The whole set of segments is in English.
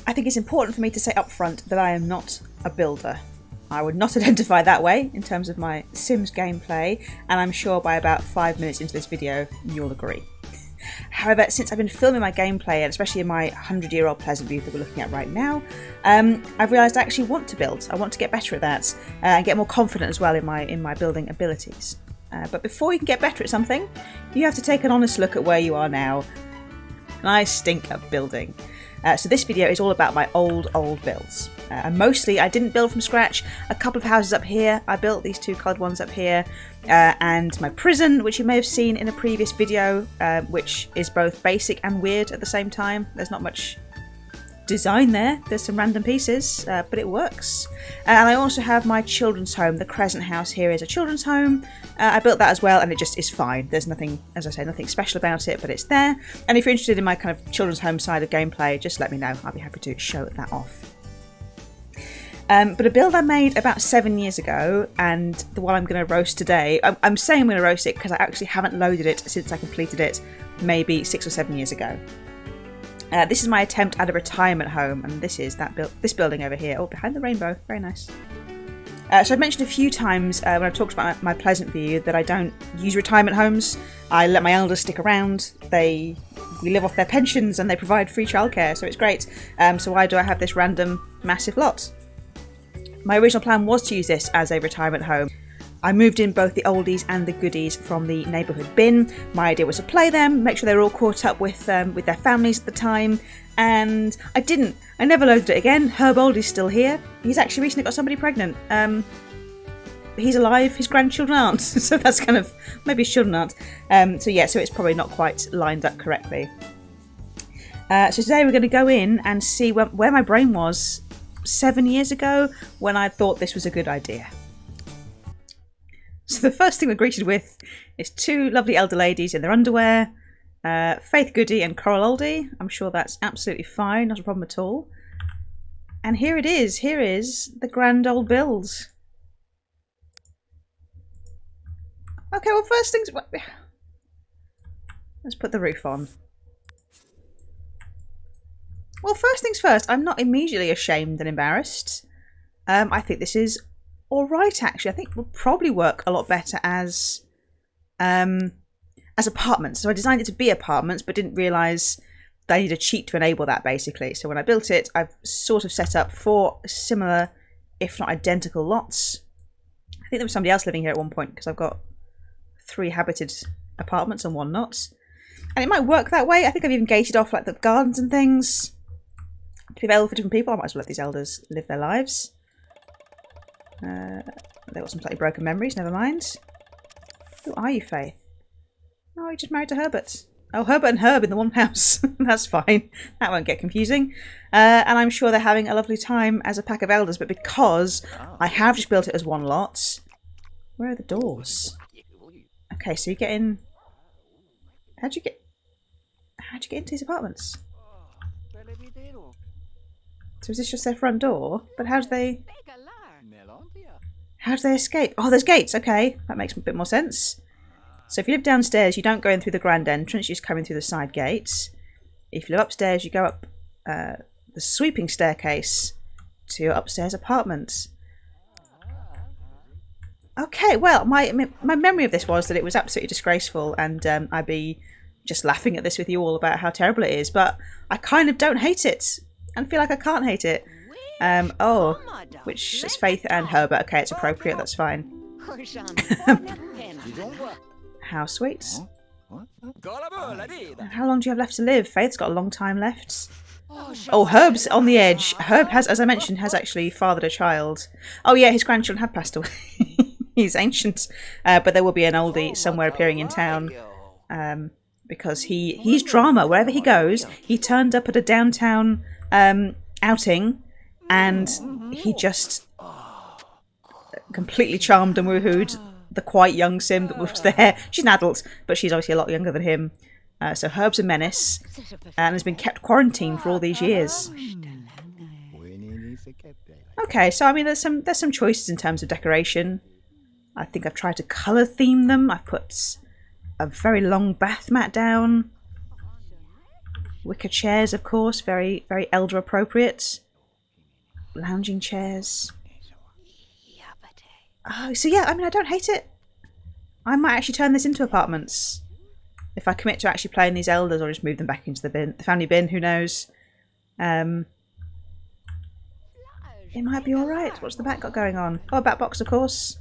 I think it's important for me to say up front that I am not a builder. I would not identify that way in terms of my Sims gameplay, and I'm sure by about 5 minutes into this video you'll agree. However, since I've been filming my gameplay, and especially in my 100-year-old Pleasantview that we're looking at right now, I've realised I actually want to build. I want to get better at that and get more confident as well in my building abilities. But before you can get better at something, you have to take an honest look at where you are now. And I stink at building. So this video is all about my old builds. And mostly I didn't build from scratch. A couple of houses up here, I built these two coloured ones up here, and my prison, which you may have seen in a previous video, which is both basic and weird at the same time. There's not much design there, there's some random pieces, but it works. And I also have my children's home. The Crescent house here is a children's home. I built that as well, and it just is fine. There's nothing, as I say, nothing special about it, but it's there. And if you're interested in my kind of children's home side of gameplay, just let me know. I'll be happy to show that off. But a build I made about 7 years ago, and the one I'm going to roast today, I'm saying I'm going to roast it because I actually haven't loaded it since I completed it maybe 6 or 7 years ago. This is my attempt at a retirement home, and this is this building over here. Oh, behind the rainbow. Very nice. So I've mentioned a few times when I've talked about my Pleasantview that I don't use retirement homes. I let my elders stick around. We live off their pensions and they provide free childcare, so it's great. So why do I have this random massive lot? My original plan was to use this as a retirement home. I moved in both the oldies and the goodies from the neighbourhood bin. My idea was to play them, make sure they were all caught up with their families at the time, and I didn't. I never loaded it again. Herb Oldie's still here. He's actually recently got somebody pregnant. He's alive, his grandchildren aren't, so that's kind of, maybe his children aren't. So it's probably not quite lined up correctly. So today we're going to go in and see where my brain was 7 years ago when I thought this was a good idea. So the first thing we're greeted with is two lovely elder ladies in their underwear, Faith Goody and Coral Oldie. I'm sure that's absolutely fine, not a problem at all. And here it is. Here is the grand old build. Okay, well, first things... Let's put the roof on. Well, first things first, I'm not immediately ashamed and embarrassed. I think this is alright, actually. I think it will probably work a lot better as apartments. So I designed it to be apartments, but didn't realise that I needed a cheat to enable that, basically. So when I built it, I've sort of set up 4 similar, if not identical, lots. I think there was somebody else living here at one point, because I've got 3 habited apartments and 1 not. And it might work that way. I think I've even gated off like the gardens and things to be available for different people. I might as well let these elders live their lives. They've got some slightly broken memories, never mind. Who are you, Faith? Oh, you just married to Herbert. Oh, Herbert and Herb in the one house. That's fine. That won't get confusing. And I'm sure they're having a lovely time as a pack of elders, but because I have just built it as 1 lot... Where are the doors? Okay, so you get in... How'd you get into these apartments? So is this just their front door? But how do they escape? Oh, there's gates. Okay, that makes a bit more sense. So if you live downstairs, you don't go in through the grand entrance. You just come in through the side gates. If you live upstairs, you go up the sweeping staircase to your upstairs apartments. Okay, well, my memory of this was that it was absolutely disgraceful, and I'd be just laughing at this with you all about how terrible it is. But I kind of don't hate it, and feel like I can't hate it. Oh, which is Faith and Herbert. Okay, it's appropriate, that's fine. How sweet. How long do you have left to live? Faith's got a long time left. Oh, Herb's on the edge. Herb has, as I mentioned, has actually fathered a child. Oh yeah, his grandchildren have passed away. He's ancient. But there will be an oldie somewhere appearing in town. Because he's drama. Wherever he goes, he turned up at a downtown outing, and he just completely charmed and woohooed the quite young Sim that was there. She's an adult, but she's obviously a lot younger than him. So Herb's a menace and has been kept quarantined for all these years. Okay, so I mean there's some choices in terms of decoration. I think I've tried to colour theme them. I've put a very long bath mat down. Wicker chairs, of course, very, very elder appropriate. Lounging chairs. Oh, so yeah, I mean, I don't hate it. I might actually turn this into apartments. If I commit to actually playing these elders, or just move them back into the bin, the family bin, who knows. It might be alright. What's the back got going on? Oh, a back box, of course.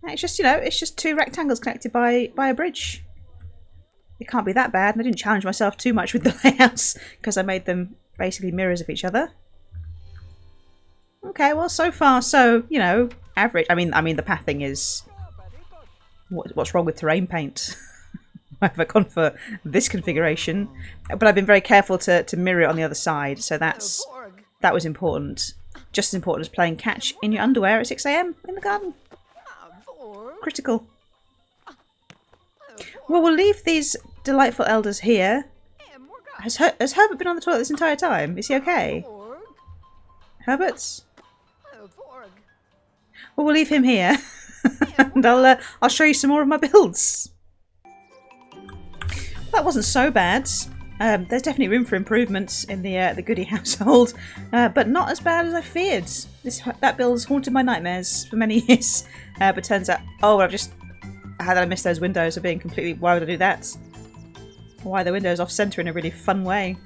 It's just, you know, it's just two rectangles connected by a bridge. It can't be that bad, and I didn't challenge myself too much with the layouts because I made them basically mirrors of each other. Okay, well, so far, so, you know, average. I mean, the pathing is... What's wrong with terrain paint? Why have I gone for this configuration? But I've been very careful to mirror it on the other side, so that was important. Just as important as playing catch in your underwear at 6 AM in the garden. Critical. Well, we'll leave these delightful elders here. Has Herbert been on the toilet this entire time? Is he okay? Herbert? Well, we'll leave him here. And I'll show you some more of my builds. That wasn't so bad. There's definitely room for improvements in the Goody household, but not as bad as I feared. That build's haunted my nightmares for many years. But turns out, oh, how did I miss those windows of being completely? Why would I do that? Why are the windows off centre in a really fun way?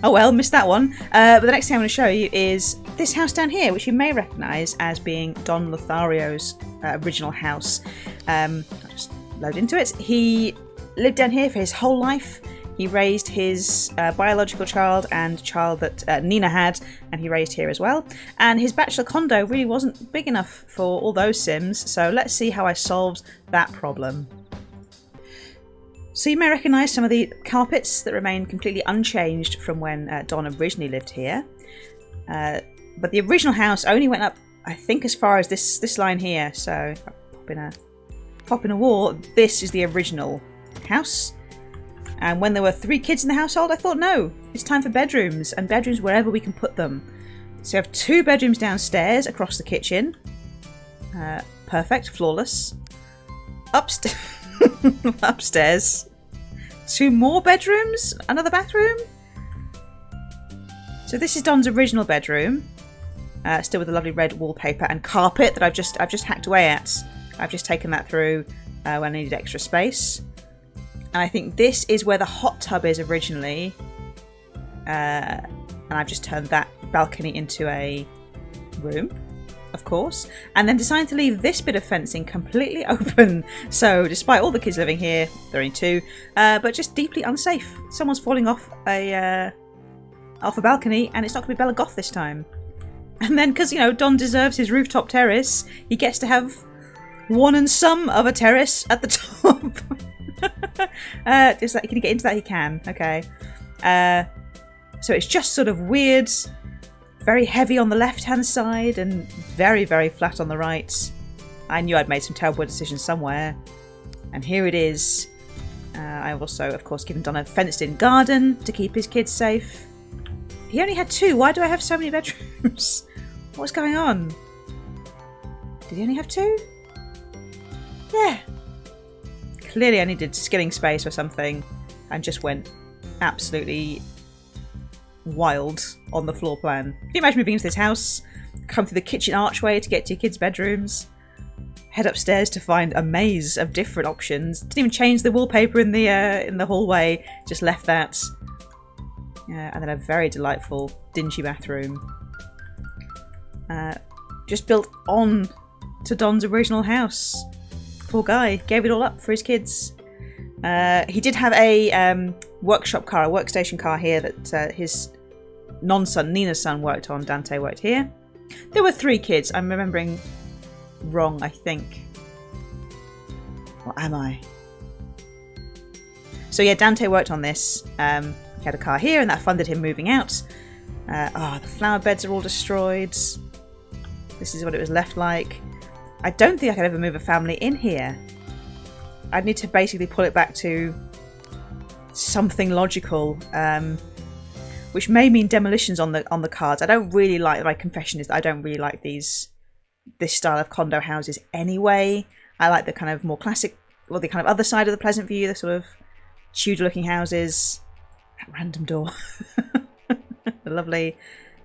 Oh well, missed that one. But the next thing I'm going to show you is this house down here, which you may recognise as being Don Lothario's original house. I'll just load into it. He lived down here for his whole life. He raised his biological child and child that Nina had, and he raised here as well. And his bachelor condo really wasn't big enough for all those Sims, so let's see how I solved that problem. So you may recognise some of the carpets that remain completely unchanged from when Don originally lived here. But the original house only went up, I think, as far as this line here. So if I pop in a wall, this is the original house. And when there were 3 kids in the household, I thought, no, it's time for bedrooms, and bedrooms wherever we can put them. So you have 2 bedrooms downstairs across the kitchen. Perfect, flawless. Upstairs. 2 more bedrooms, another bathroom. So this is Don's original bedroom, still with the lovely red wallpaper and carpet that I've just hacked away at. I've just taken that through when I needed extra space. And I think this is where the hot tub is originally. And I've just turned that balcony into a room, of course. And then decided to leave this bit of fencing completely open. So despite all the kids living here, there are only 2, but just deeply unsafe. Someone's falling off a balcony, and it's not going to be Bella Goth this time. And then, because, you know, Don deserves his rooftop terrace, he gets to have one and some of a terrace at the top. Just like, can he get into that? He can. Okay. So it's just sort of weird, very heavy on the left-hand side and very, very flat on the right. I knew I'd made some terrible decisions somewhere. And here it is. I've also, of course, given Don a fenced-in garden to keep his kids safe. He only had 2. Why do I have so many bedrooms? What's going on? Did he only have 2? Yeah. Clearly I needed skilling space or something and just went absolutely wild on the floor plan. Can you imagine moving into this house, come through the kitchen archway to get to your kids' bedrooms, head upstairs to find a maze of different options, didn't even change the wallpaper in the hallway, just left that, and then a very delightful dingy bathroom. Just built on to Don's original house. Poor guy, gave it all up for his kids. He did have a workshop car, a workstation car here that his non-son, Nina's son, worked on. Dante worked here. There were 3 kids. I'm remembering wrong, I think. Or am I? So yeah, Dante worked on this. He had a car here, and that funded him moving out. The flower beds are all destroyed. This is what it was left like. I don't think I could ever move a family in here. I'd need to basically pull it back to something logical, which may mean demolitions on the cards. I don't really like. My confession is that I don't really like this style of condo houses anyway. I like the kind of more classic, or the kind of other side of the Pleasantview, the sort of Tudor-looking houses. That random door. The lovely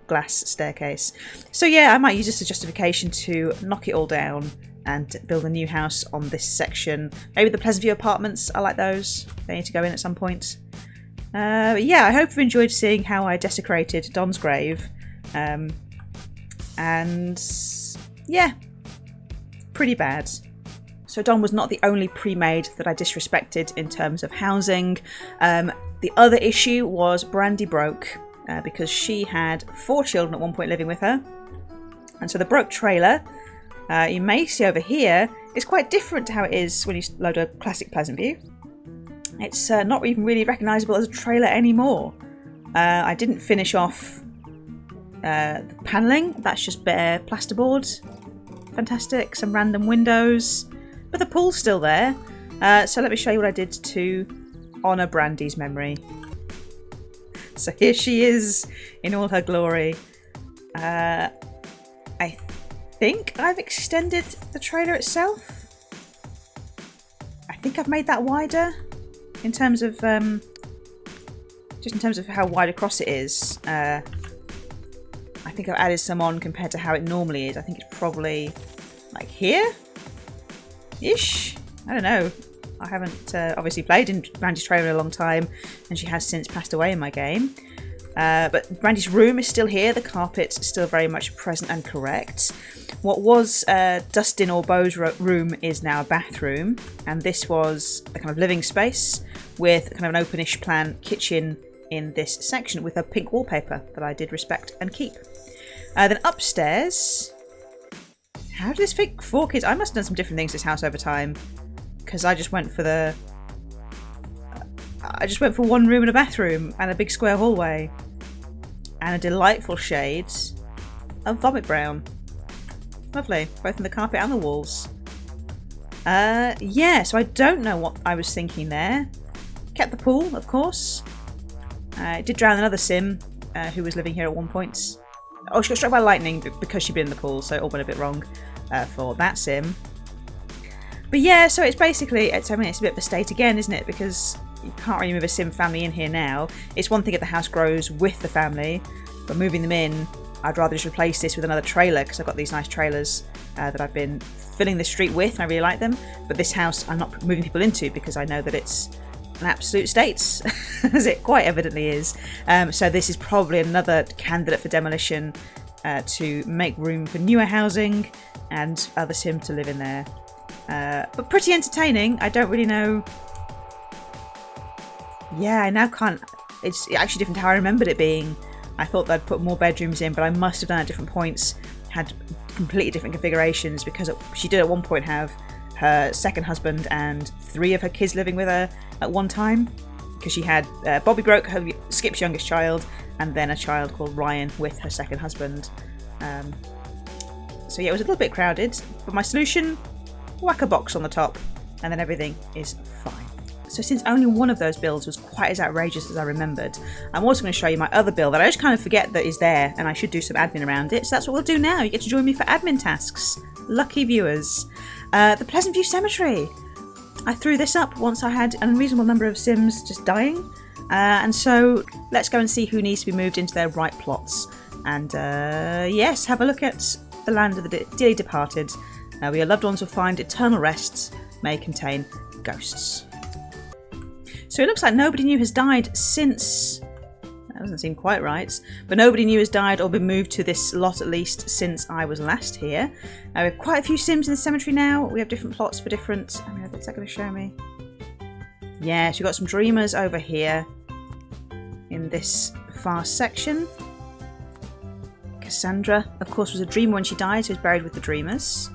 glass staircase. So yeah, I might use this as justification to knock it all down and build a new house on this section. Maybe the Pleasantview apartments, I like those. They need to go in at some point. But yeah, I hope you've enjoyed seeing how I desecrated Don's grave. And yeah, pretty bad. So Don was not the only pre-made that I disrespected in terms of housing. The other issue was Brandy broke because she had 4 children at one point living with her. And so the broke trailer, you may see over here, is quite different to how it is when you load a classic Pleasantview. It's not even really recognisable as a trailer anymore. I didn't finish off the panelling. That's just bare plasterboard. Fantastic. Some random windows. But the pool's still there. So let me show you what I did to honour Brandy's memory. So here she is in all her glory. I think I've extended the trailer itself. I think I've made that wider in terms of just in terms of how wide across it is. I think I've added some on compared to how it normally is. I think it's probably like here-ish. I don't know. I haven't obviously played in Brandy's trailer in a long time, and she has since passed away in my game. But Brandy's room is still here. The carpet's still very much present and correct. What was Dustin or Beau's room is now a bathroom, and this was a kind of living space with kind of an openish plan kitchen in this section with a pink wallpaper that I did respect and keep. Then upstairs, how did this fit 4 kids? I must have done some different things to this house over time, because I just went for one room and a bathroom and a big square hallway and a delightful shade of vomit brown. Lovely, both in the carpet and the walls. Yeah, so I don't know what I was thinking there. Kept the pool, of course. It did drown another sim who was living here at one point. Oh, she got struck by lightning because she'd been in the pool, so it all went a bit wrong for that sim. But yeah, so it's basically, I mean, it's a bit of a state again, isn't it? Because you can't really move a sim family in here now. It's one thing if the house grows with the family, but moving them in, I'd rather just replace this with another trailer, because I've got these nice trailers that I've been filling the street with, and I really like them. But this house I'm not moving people into because I know that it's an absolute state, as it quite evidently is. So this is probably another candidate for demolition to make room for newer housing and other sim to live in there. But pretty entertaining. I don't really know. Yeah, I now can't. It's actually different to how I remembered it being. I thought they'd put more bedrooms in, but I must have done it at different points. Had completely different configurations because she did at one point have her second husband and 3 of her kids living with her at one time. Because she had Bobby broke, Skip's youngest child, and then a child called Ryan with her second husband. So yeah, it was a little bit crowded. But my solution: whack a box on the top, and then everything is fine. So since only one of those builds was quite as outrageous as I remembered, I'm also going to show you my other build that I just kind of forget that is there, and I should do some admin around it. So that's what we'll do now. You get to join me for admin tasks. Lucky viewers. The Pleasantview Cemetery. I threw this up once I had an unreasonable number of sims just dying. And so let's go and see who needs to be moved into their right plots. And yes, have a look at the land of the dearly departed. Where your loved ones will find eternal rests, may contain ghosts. So it looks like nobody new has died since... That doesn't seem quite right. But nobody new has died or been moved to this lot at least since I was last here. We have quite a few sims in the cemetery now. We have different plots for different... I mean, is that going to show me? Yes, we've got some dreamers over here in this far section. Cassandra, of course, was a dreamer when she died, so is buried with the dreamers.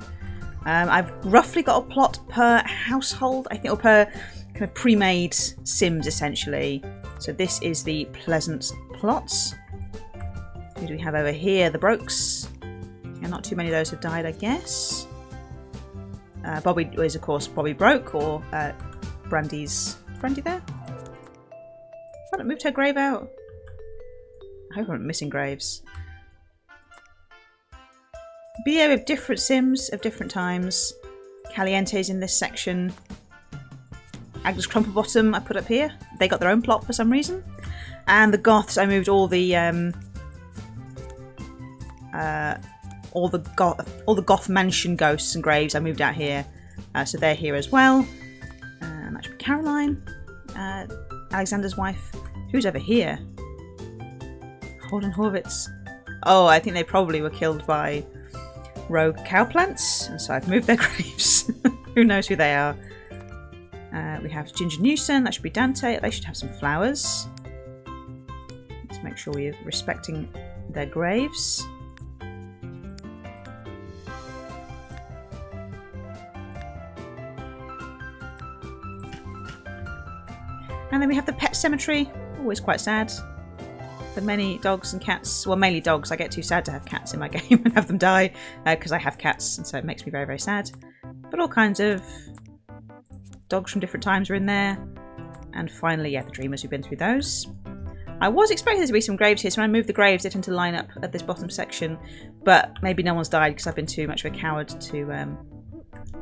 I've roughly got a plot per household, I think, or per kind of pre-made sims, essentially. So this is the Pleasant plots. Who do we have over here? The Brokes. Yeah, not too many of those have died, I guess. Bobby is, of course, Bobby Broke, or Brandy's... Brandy there? I haven't moved her grave out. I hope I'm not missing graves. But yeah, we have different sims of different times. Caliente's in this section. Agnes Crumplebottom I put up here. They got their own plot for some reason. And the Goths, I moved all the Goth mansion ghosts and graves I moved out here. So they're here as well. That should be Caroline. Alexander's wife. Who's over here? Holden Horvitz. Oh, I think they probably were killed by rogue cowplants, and so I've moved their graves. Who knows who they are? We have Ginger Newson. That should be Dante. They should have some flowers. Let's make sure we're respecting their graves. And then we have the pet cemetery. Always quite sad. The many dogs and cats, well, mainly dogs. I get too sad to have cats in my game and have them die because I have cats, and so it makes me very, very sad. But all kinds of dogs from different times are in there. And finally, yeah, the Dreamers, we've been through those. I was expecting there to be some graves here, so when I moved the graves, they tend to line up at this bottom section. But maybe no one's died because I've been too much of a coward to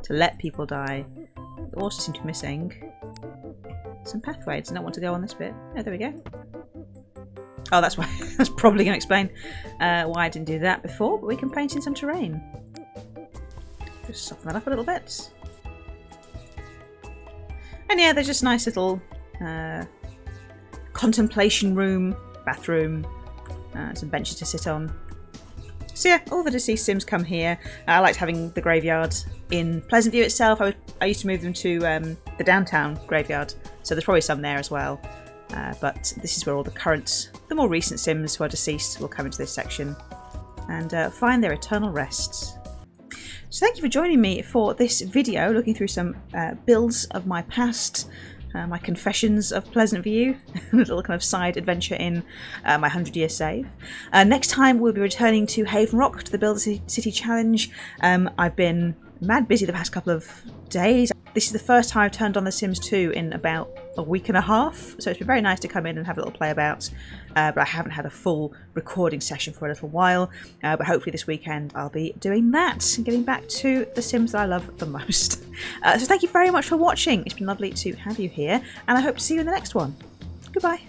let people die. They also seem to be missing some pathway. I did not want to go on this bit. Oh, there we go. Oh, that's why. That's probably going to explain why I didn't do that before, but we can paint in some terrain. Just soften that up a little bit. And yeah, there's just nice little contemplation room, bathroom, some benches to sit on. So yeah, all the deceased Sims come here. I liked having the graveyard in Pleasantview itself. I used to move them to the downtown graveyard, so there's probably some there as well. But this is where all the more recent Sims who are deceased will come into this section and find their eternal rest. So thank you for joining me for this video, looking through some builds of my past, my confessions of Pleasantview, a little kind of side adventure in my 100-year save. Next time we'll be returning to Haven Rock, to the Builder City Challenge. I've been mad busy the past couple of days. This is the first time I've turned on The Sims 2 in about a week and a half, so it's been very nice to come in and have a little play about, but I haven't had a full recording session for a little while, but hopefully this weekend I'll be doing that and getting back to The Sims that I love the most. So thank you very much for watching. It's been lovely to have you here, and I hope to see you in the next one. Goodbye.